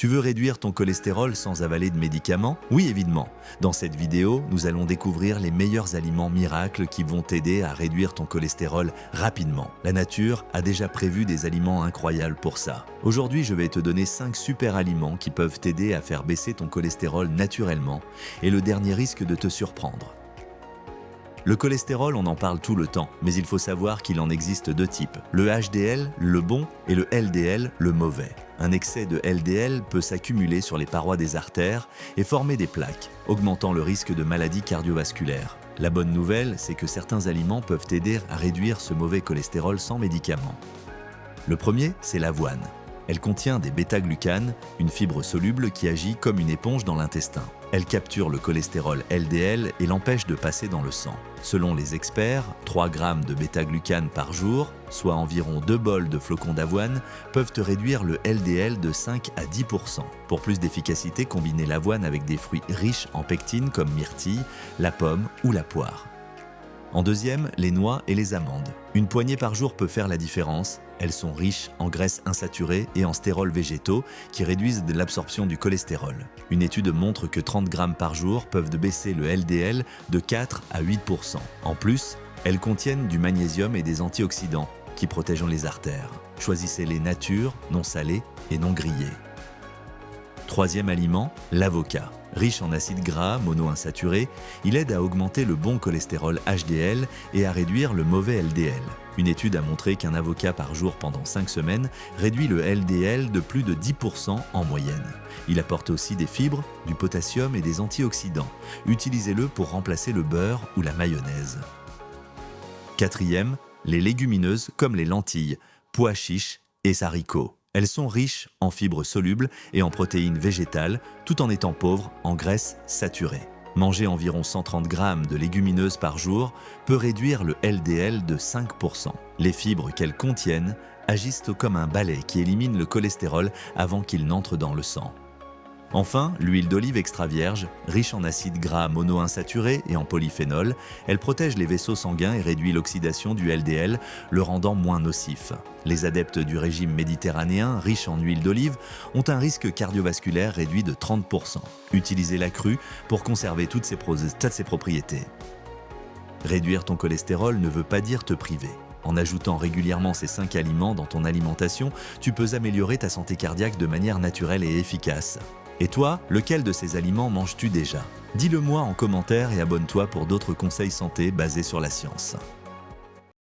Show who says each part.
Speaker 1: Tu veux réduire ton cholestérol sans avaler de médicaments? Oui, évidemment. Dans cette vidéo, nous allons découvrir les meilleurs aliments miracles qui vont t'aider à réduire ton cholestérol rapidement. La nature a déjà prévu des aliments incroyables pour ça. Aujourd'hui, je vais te donner 5 super aliments qui peuvent t'aider à faire baisser ton cholestérol naturellement et le dernier risque de te surprendre. Le cholestérol, on en parle tout le temps, mais il faut savoir qu'il en existe deux types. Le HDL, le bon, et le LDL, le mauvais. Un excès de LDL peut s'accumuler sur les parois des artères et former des plaques, augmentant le risque de maladies cardiovasculaires. La bonne nouvelle, c'est que certains aliments peuvent aider à réduire ce mauvais cholestérol sans médicaments. Le premier, c'est l'avoine. Elle contient des bêta-glucanes, une fibre soluble qui agit comme une éponge dans l'intestin. Elle capture le cholestérol LDL et l'empêche de passer dans le sang. Selon les experts, 3 grammes de bêta-glucanes par jour, soit environ 2 bols de flocons d'avoine, peuvent te réduire le LDL de 5 à 10%. Pour plus d'efficacité, combinez l'avoine avec des fruits riches en pectine comme myrtille, la pomme ou la poire. En deuxième, les noix et les amandes. Une poignée par jour peut faire la différence. Elles sont riches en graisses insaturées et en stérols végétaux qui réduisent l'absorption du cholestérol. Une étude montre que 30 grammes par jour peuvent baisser le LDL de 4 à 8%. En plus, elles contiennent du magnésium et des antioxydants qui protègent les artères. Choisissez-les nature, non salées et non grillées. Troisième aliment, l'avocat. Riche en acides gras monoinsaturés, il aide à augmenter le bon cholestérol HDL et à réduire le mauvais LDL. Une étude a montré qu'un avocat par jour pendant 5 semaines réduit le LDL de plus de 10% en moyenne. Il apporte aussi des fibres, du potassium et des antioxydants. Utilisez-le pour remplacer le beurre ou la mayonnaise. Quatrième, les légumineuses comme les lentilles, pois chiches et haricots. Elles sont riches en fibres solubles et en protéines végétales, tout en étant pauvres en graisses saturées. Manger environ 130 grammes de légumineuses par jour peut réduire le LDL de 5%. Les fibres qu'elles contiennent agissent comme un balai qui élimine le cholestérol avant qu'il n'entre dans le sang. Enfin, l'huile d'olive extra vierge, riche en acides gras monoinsaturés et en polyphénol, elle protège les vaisseaux sanguins et réduit l'oxydation du LDL, le rendant moins nocif. Les adeptes du régime méditerranéen, riche en huile d'olive, ont un risque cardiovasculaire réduit de 30%. Utilisez-la crue pour conserver toutes ses propriétés. Réduire ton cholestérol ne veut pas dire te priver. En ajoutant régulièrement ces 5 aliments dans ton alimentation, tu peux améliorer ta santé cardiaque de manière naturelle et efficace. Et toi, lequel de ces aliments manges-tu déjà? Dis-le moi en commentaire et abonne-toi pour d'autres conseils santé basés sur la science.